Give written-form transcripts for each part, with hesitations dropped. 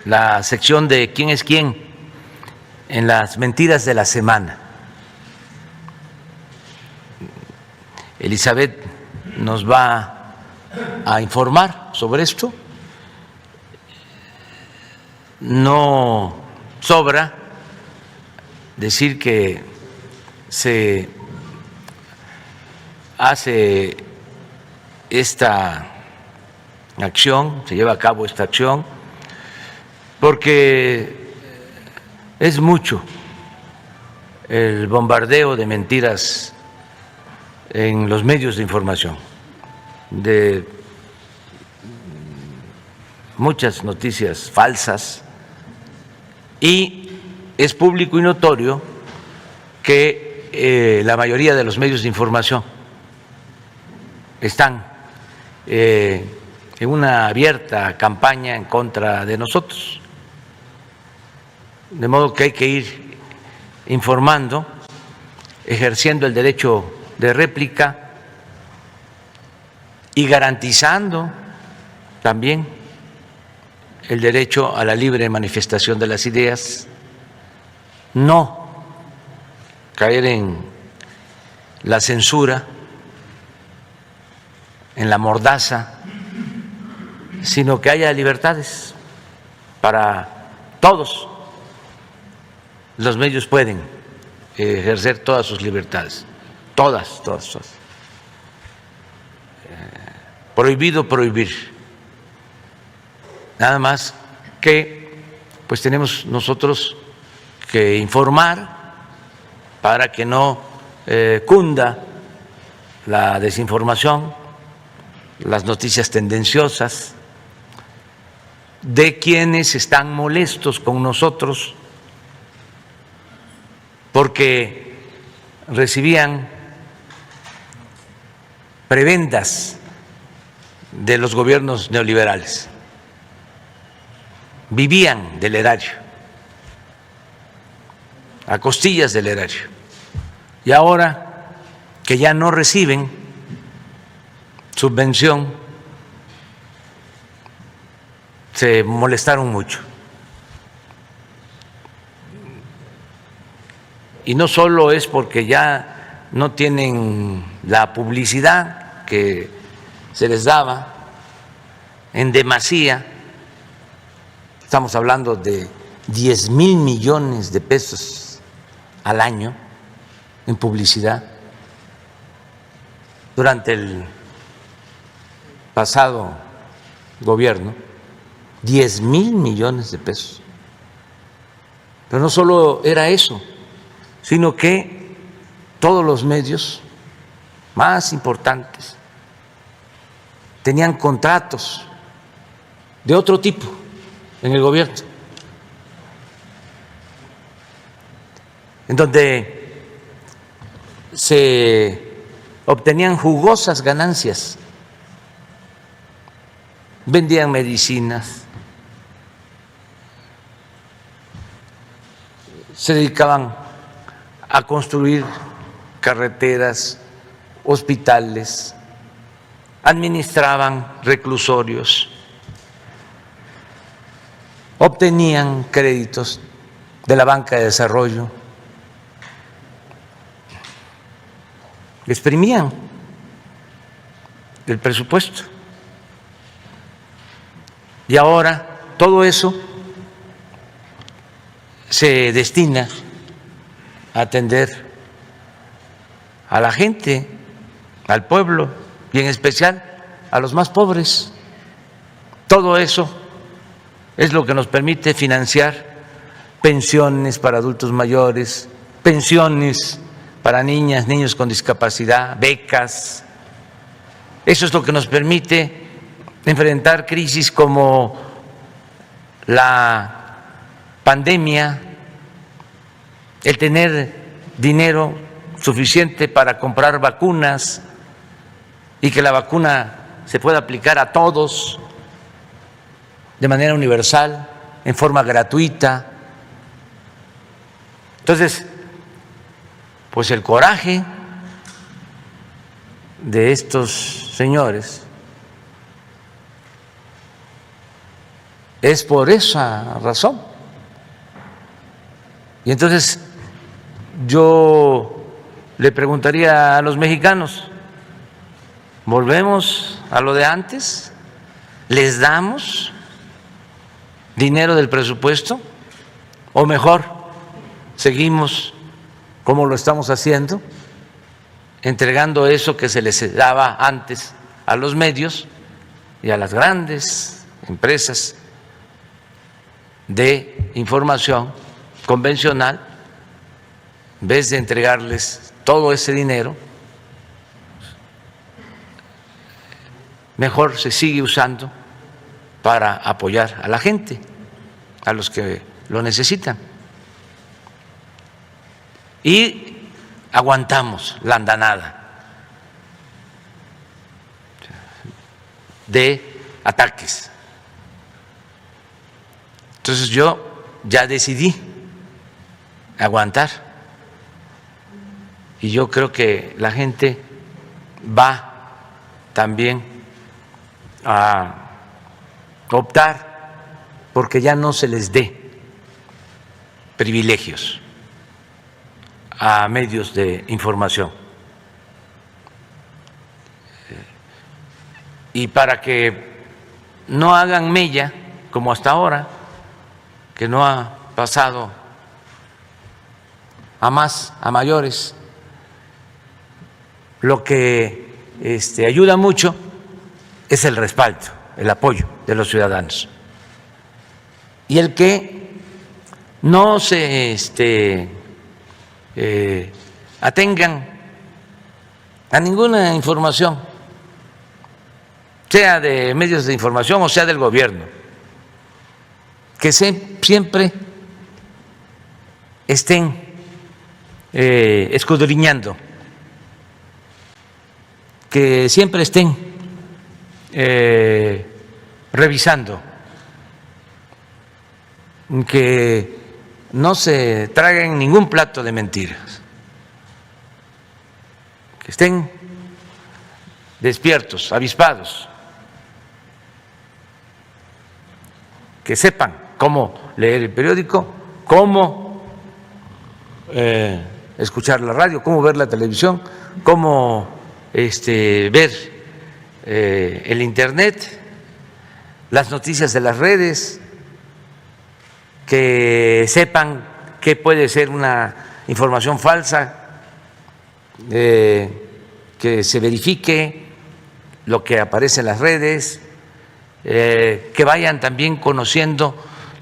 la sección de quién es quién en las mentiras de la semana. Elizabeth nos va a informar sobre esto. No sobra decir que se hace esta acción, se lleva a cabo esta acción, porque es mucho el bombardeo de mentiras en los medios de información, de muchas noticias falsas, y es público y notorio que la mayoría de los medios de información están en una abierta campaña en contra de nosotros, de modo que hay que ir informando, ejerciendo el derecho de réplica y garantizando también el derecho a la libre manifestación de las ideas, no caer en la censura, en la mordaza, sino que haya libertades para todos. Los medios pueden ejercer todas sus libertades, todas. Prohibido prohibir. Nada más que pues tenemos nosotros que informar para que no cunda la desinformación, las noticias tendenciosas de quienes están molestos con nosotros porque recibían prebendas de los gobiernos neoliberales, vivían del erario, a costillas del erario, y ahora que ya no reciben subvención, se molestaron mucho. Y no solo es porque ya no tienen la publicidad que se les daba en demasía, estamos hablando de 10,000 millones de pesos al año en publicidad durante el pasado gobierno, 10,000 millones de pesos. Pero no solo era eso, sino que todos los medios más importantes tenían contratos de otro tipo en el gobierno, en donde se obtenían jugosas ganancias, vendían medicinas, se dedicaban a construir carreteras, hospitales, administraban reclusorios, obtenían créditos de la banca de desarrollo, exprimían el presupuesto. Y ahora todo eso se destina a atender a la gente, al pueblo y en especial a los más pobres. Todo eso es lo que nos permite financiar pensiones para adultos mayores, pensiones para niñas, niños con discapacidad, becas. Eso es lo que nos permite enfrentar crisis como la pandemia, el tener dinero suficiente para comprar vacunas y que la vacuna se pueda aplicar a todos de manera universal, en forma gratuita. Entonces, pues el coraje de estos señores es por esa razón. Y entonces yo le preguntaría a los mexicanos, ¿volvemos a lo de antes? ¿Les damos dinero del presupuesto? ¿O mejor, seguimos como lo estamos haciendo, entregando eso que se les daba antes a los medios y a las grandes empresas de información convencional, en vez de entregarles todo ese dinero, mejor se sigue usando para apoyar a la gente, a los que lo necesitan? Y aguantamos la andanada de ataques. Entonces yo ya decidí aguantar y yo creo que la gente va también a optar porque ya no se les dé privilegios a medios de información. Y para que no hagan mella como hasta ahora, que no ha pasado a más, a mayores, lo que ayuda mucho es el respaldo, el apoyo de los ciudadanos. Y el que no se atengan a ninguna información, sea de medios de información o sea del gobierno, que siempre estén escudriñando, que siempre estén revisando, que no se traguen ningún plato de mentiras, que estén despiertos, avispados, que sepan cómo leer el periódico, cómo escuchar la radio, cómo ver la televisión, cómo ver el internet, las noticias de las redes, que sepan qué puede ser una información falsa, que se verifique lo que aparece en las redes, que vayan también conociendo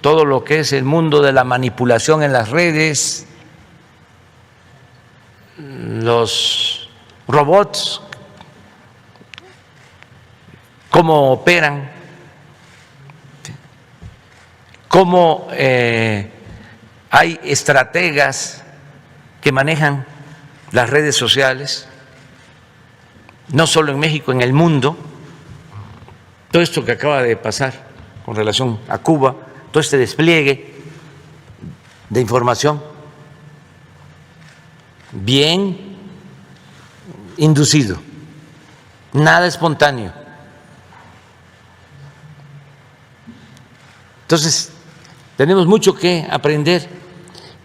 todo lo que es el mundo de la manipulación en las redes, los robots, cómo operan, cómo hay estrategas que manejan las redes sociales, no solo en México, en el mundo. Todo esto que acaba de pasar con relación a Cuba, todo este despliegue de información bien inducido, nada espontáneo. Entonces, tenemos mucho que aprender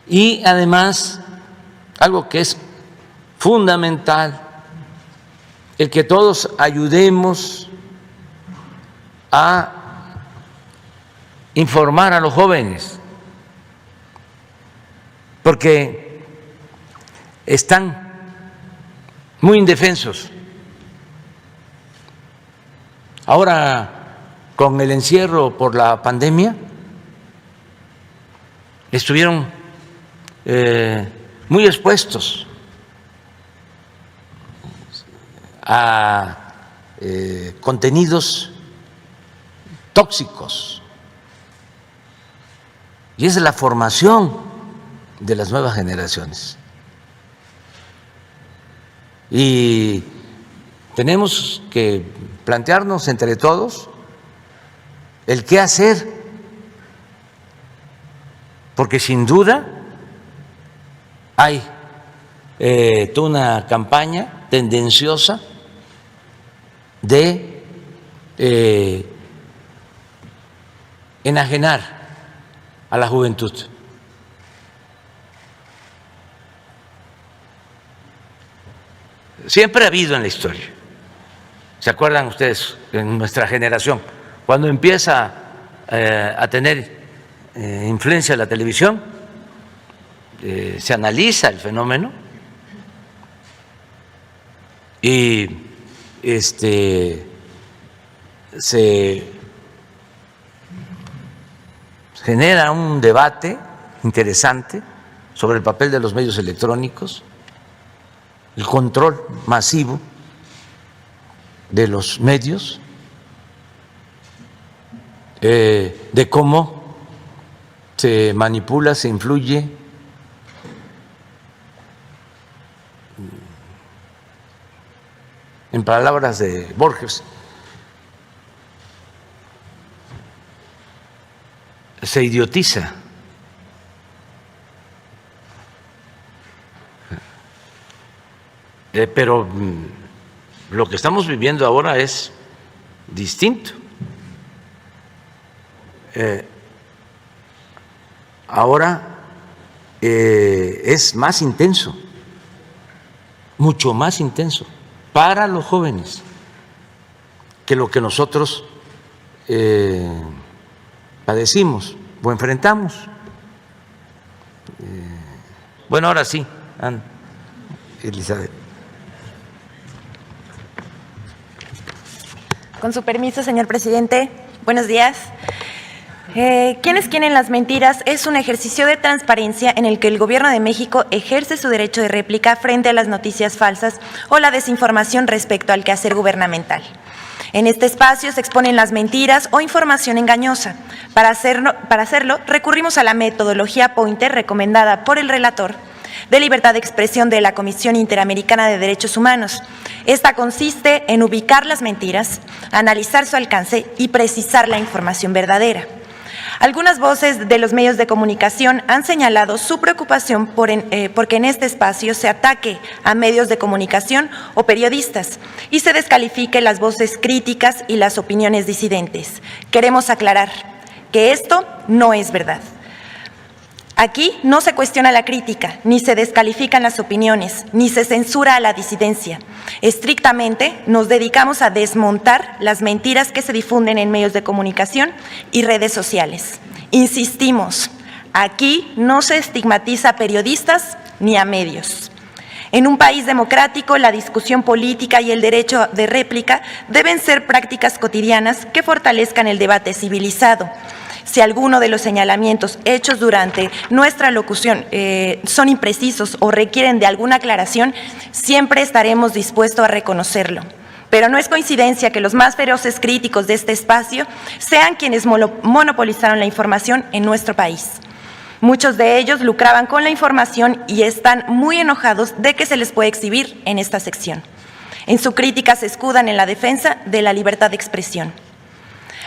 y además algo que es fundamental, el que todos ayudemos a informar a los jóvenes, porque están muy indefensos. Ahora, con el encierro por la pandemia, estuvieron muy expuestos a contenidos tóxicos. Y esa es la formación de las nuevas generaciones. Y tenemos que plantearnos entre todos el qué hacer, porque sin duda hay toda una campaña tendenciosa de enajenar a la juventud. Siempre ha habido en la historia. ¿Se acuerdan ustedes en nuestra generación? Cuando empieza a tener influencia la televisión, se analiza el fenómeno y se genera un debate interesante sobre el papel de los medios electrónicos, el control masivo de los medios, de cómo se manipula, se influye en palabras de Borges, se idiotiza. Pero lo que estamos viviendo ahora es distinto. Ahora es más intenso, mucho más intenso para los jóvenes que lo que nosotros padecimos o enfrentamos. Bueno, ahora sí, Elizabeth. Con su permiso, señor presidente, buenos días. ¿Quiénes quieren las mentiras? Es un ejercicio de transparencia en el que el Gobierno de México ejerce su derecho de réplica frente a las noticias falsas o la desinformación respecto al quehacer gubernamental. En este espacio se exponen las mentiras o información engañosa. Para hacerlo, recurrimos a la metodología Pointer recomendada por el relator de libertad de expresión de la Comisión Interamericana de Derechos Humanos. Esta consiste en ubicar las mentiras, analizar su alcance y precisar la información verdadera. Algunas voces de los medios de comunicación han señalado su preocupación porque en este espacio se ataque a medios de comunicación o periodistas y se descalifique las voces críticas y las opiniones disidentes. Queremos aclarar que esto no es verdad. Aquí no se cuestiona la crítica, ni se descalifican las opiniones, ni se censura a la disidencia. Estrictamente nos dedicamos a desmontar las mentiras que se difunden en medios de comunicación y redes sociales. Insistimos, aquí no se estigmatiza a periodistas ni a medios. En un país democrático, la discusión política y el derecho de réplica deben ser prácticas cotidianas que fortalezcan el debate civilizado. Si alguno de los señalamientos hechos durante nuestra locución son imprecisos o requieren de alguna aclaración, siempre estaremos dispuestos a reconocerlo. Pero no es coincidencia que los más feroces críticos de este espacio sean quienes monopolizaron la información en nuestro país. Muchos de ellos lucraban con la información y están muy enojados de que se les puede exhibir en esta sección. En su crítica se escudan en la defensa de la libertad de expresión.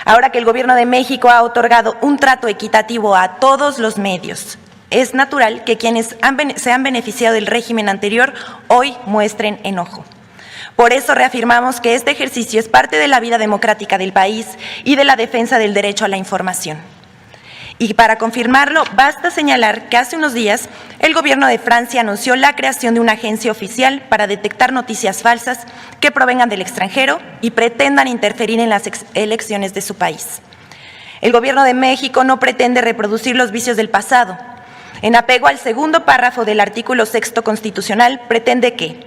Ahora que el Gobierno de México ha otorgado un trato equitativo a todos los medios, es natural que quienes se han beneficiado del régimen anterior hoy muestren enojo. Por eso reafirmamos que este ejercicio es parte de la vida democrática del país y de la defensa del derecho a la información. Y para confirmarlo, basta señalar que hace unos días el Gobierno de Francia anunció la creación de una agencia oficial para detectar noticias falsas que provengan del extranjero y pretendan interferir en las elecciones de su país. El Gobierno de México no pretende reproducir los vicios del pasado. En apego al segundo párrafo del artículo 6º constitucional, pretende que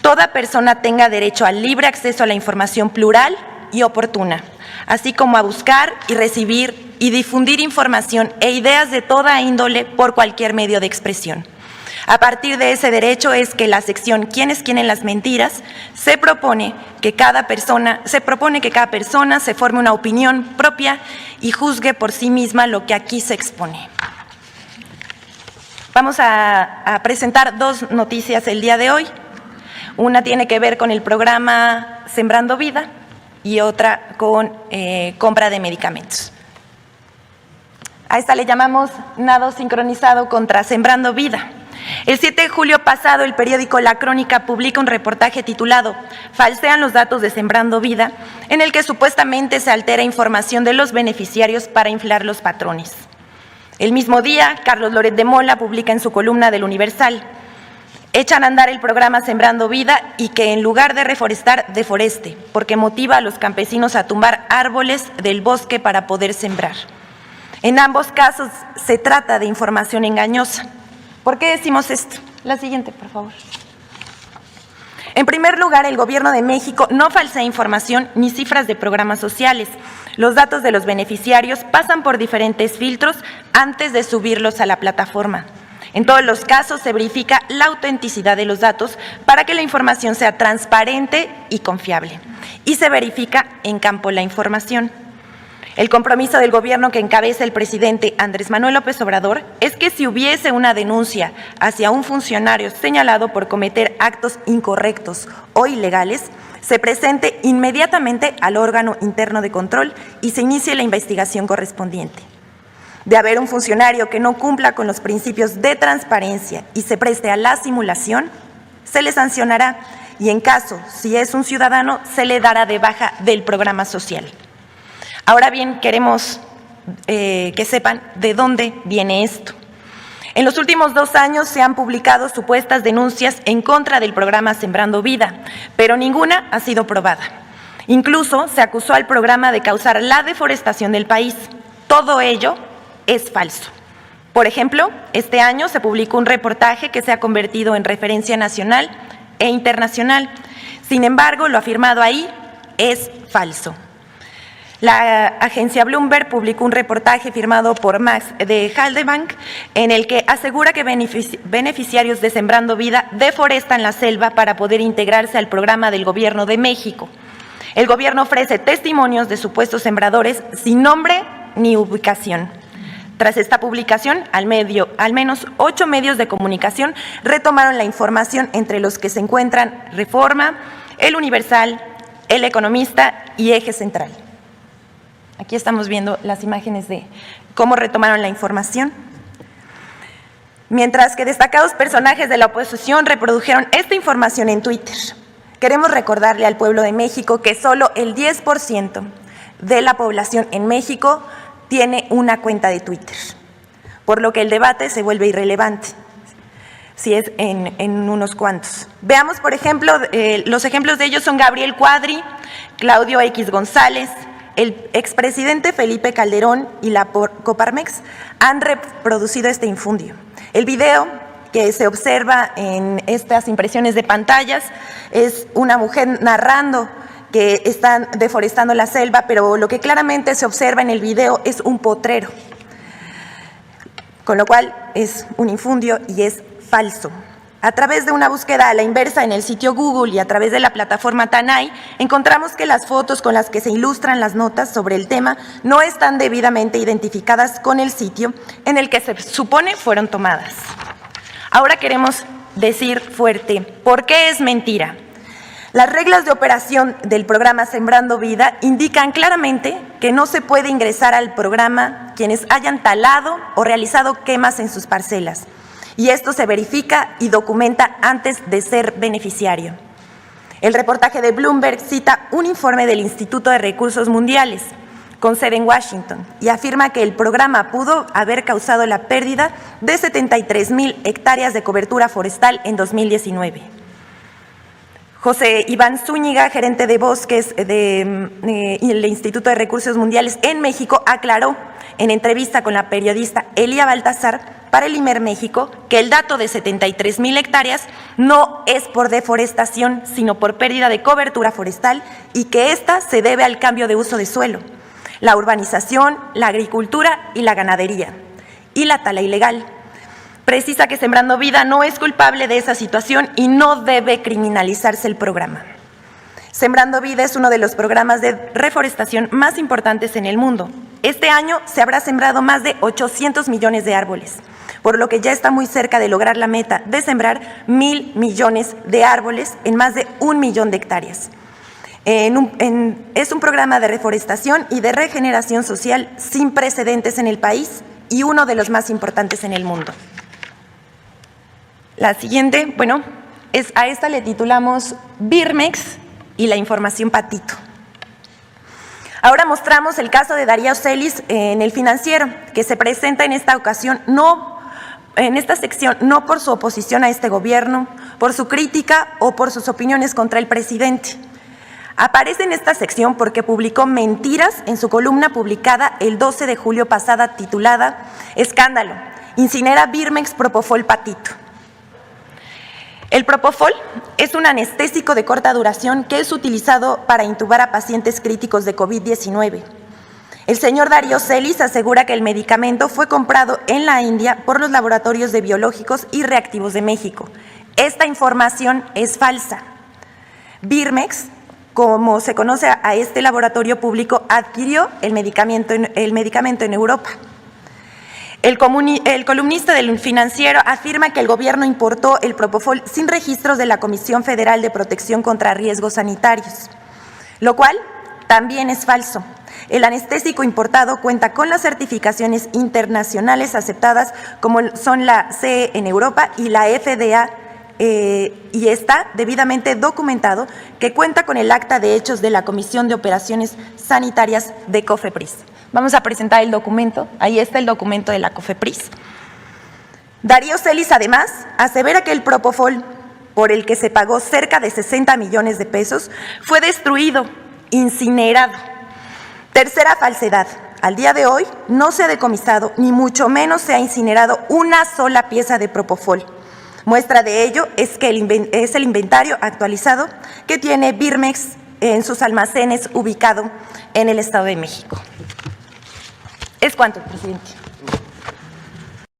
toda persona tenga derecho al libre acceso a la información plural y oportuna, así como a buscar y recibir y difundir información e ideas de toda índole por cualquier medio de expresión. A partir de ese derecho es que la sección ¿Quiénes quieren las mentiras? Se propone que cada persona se forme una opinión propia y juzgue por sí misma lo que aquí se expone. Vamos a presentar dos noticias el día de hoy. Una tiene que ver con el programa Sembrando Vida y otra con compra de medicamentos. A esta le llamamos nado sincronizado contra Sembrando Vida. El 7 de julio pasado, el periódico La Crónica publica un reportaje titulado "Falsean los datos de Sembrando Vida", en el que supuestamente se altera información de los beneficiarios para inflar los patrones. El mismo día, Carlos Loret de Mola publica en su columna del Universal: "Echan a andar el programa Sembrando Vida y que en lugar de reforestar, deforeste, porque motiva a los campesinos a tumbar árboles del bosque para poder sembrar". En ambos casos se trata de información engañosa. ¿Por qué decimos esto? La siguiente, por favor. En primer lugar, el Gobierno de México no falsea información ni cifras de programas sociales. Los datos de los beneficiarios pasan por diferentes filtros antes de subirlos a la plataforma. En todos los casos se verifica la autenticidad de los datos para que la información sea transparente y confiable. Y se verifica en campo la información. El compromiso del gobierno que encabeza el presidente Andrés Manuel López Obrador es que si hubiese una denuncia hacia un funcionario señalado por cometer actos incorrectos o ilegales, se presente inmediatamente al órgano interno de control y se inicie la investigación correspondiente. De haber un funcionario que no cumpla con los principios de transparencia y se preste a la simulación, se le sancionará y en caso, si es un ciudadano, se le dará de baja del programa social. Ahora bien, queremos que sepan de dónde viene esto. En los últimos 2 años se han publicado supuestas denuncias en contra del programa Sembrando Vida, pero ninguna ha sido probada. Incluso se acusó al programa de causar la deforestación del país. Todo ello es falso. Por ejemplo, este año se publicó un reportaje que se ha convertido en referencia nacional e internacional. Sin embargo, lo afirmado ahí es falso. La agencia Bloomberg publicó un reportaje firmado por Max de Haldebank en el que asegura que beneficiarios de Sembrando Vida deforestan la selva para poder integrarse al programa del Gobierno de México. El gobierno ofrece testimonios de supuestos sembradores sin nombre ni ubicación. Tras esta publicación, al menos 8 medios de comunicación retomaron la información, entre los que se encuentran Reforma, El Universal, El Economista y Eje Central. Aquí estamos viendo las imágenes de cómo retomaron la información. Mientras que destacados personajes de la oposición reprodujeron esta información en Twitter. Queremos recordarle al pueblo de México que solo el 10% de la población en México tiene una cuenta de Twitter, por lo que el debate se vuelve irrelevante, si es en unos cuantos. Veamos, por ejemplo, los ejemplos de ellos son Gabriel Cuadri, Claudio X González, el expresidente Felipe Calderón y la Coparmex han reproducido este infundio. El video que se observa en estas impresiones de pantallas es una mujer narrando que están deforestando la selva, pero lo que claramente se observa en el video es un potrero, con lo cual es un infundio y es falso. A través de una búsqueda a la inversa en el sitio Google y a través de la plataforma Tanay, encontramos que las fotos con las que se ilustran las notas sobre el tema no están debidamente identificadas con el sitio en el que se supone fueron tomadas. Ahora queremos decir fuerte, ¿por qué es mentira? Las reglas de operación del programa Sembrando Vida indican claramente que no se puede ingresar al programa quienes hayan talado o realizado quemas en sus parcelas. Y esto se verifica y documenta antes de ser beneficiario. El reportaje de Bloomberg cita un informe del Instituto de Recursos Mundiales, con sede en Washington, y afirma que el programa pudo haber causado la pérdida de 73,000 hectáreas de cobertura forestal en 2019. José Iván Zúñiga, gerente de bosques del Instituto de Recursos Mundiales en México, aclaró en entrevista con la periodista Elia Baltazar para el IMER México que el dato de 73,000 hectáreas no es por deforestación, sino por pérdida de cobertura forestal y que esta se debe al cambio de uso de suelo, la urbanización, la agricultura y la ganadería, y la tala ilegal. Precisa que Sembrando Vida no es culpable de esa situación y no debe criminalizarse el programa. Sembrando Vida es uno de los programas de reforestación más importantes en el mundo. Este año se habrá sembrado más de 800 millones de árboles, por lo que ya está muy cerca de lograr la meta de sembrar 1,000 millones de árboles en más de 1 millón de hectáreas. Es un programa de reforestación y de regeneración social sin precedentes en el país y uno de los más importantes en el mundo. La siguiente, bueno, a esta le titulamos Birmex y la información patito. Ahora mostramos el caso de Darío Celis en El Financiero, que se presenta en esta ocasión en esta sección no por su oposición a este gobierno, por su crítica o por sus opiniones contra el presidente. Aparece en esta sección porque publicó mentiras en su columna publicada el 12 de julio pasada titulada Escándalo, incinera Birmex Propofol Patito. El Propofol es un anestésico de corta duración que es utilizado para intubar a pacientes críticos de COVID-19. El señor Darío Celis asegura que el medicamento fue comprado en la India por los laboratorios de biológicos y reactivos de México. Esta información es falsa. Birmex, como se conoce a este laboratorio público, adquirió el medicamento en Europa. El columnista del Financiero afirma que el gobierno importó el Propofol sin registros de la Comisión Federal de Protección contra Riesgos Sanitarios, lo cual también es falso. El anestésico importado cuenta con las certificaciones internacionales aceptadas como son la CE en Europa y la FDA, y está debidamente documentado que cuenta con el acta de hechos de la Comisión de Operaciones Sanitarias de COFEPRIS. Vamos a presentar el documento, ahí está el documento de la COFEPRIS. Darío Celis además asevera que el Propofol, por el que se pagó cerca de 60 millones de pesos, fue destruido, incinerado. Tercera falsedad, al día de hoy no se ha decomisado ni mucho menos se ha incinerado una sola pieza de Propofol. Muestra de ello es que es el inventario actualizado que tiene Birmex en sus almacenes ubicado en el Estado de México. Es cuanto, presidente.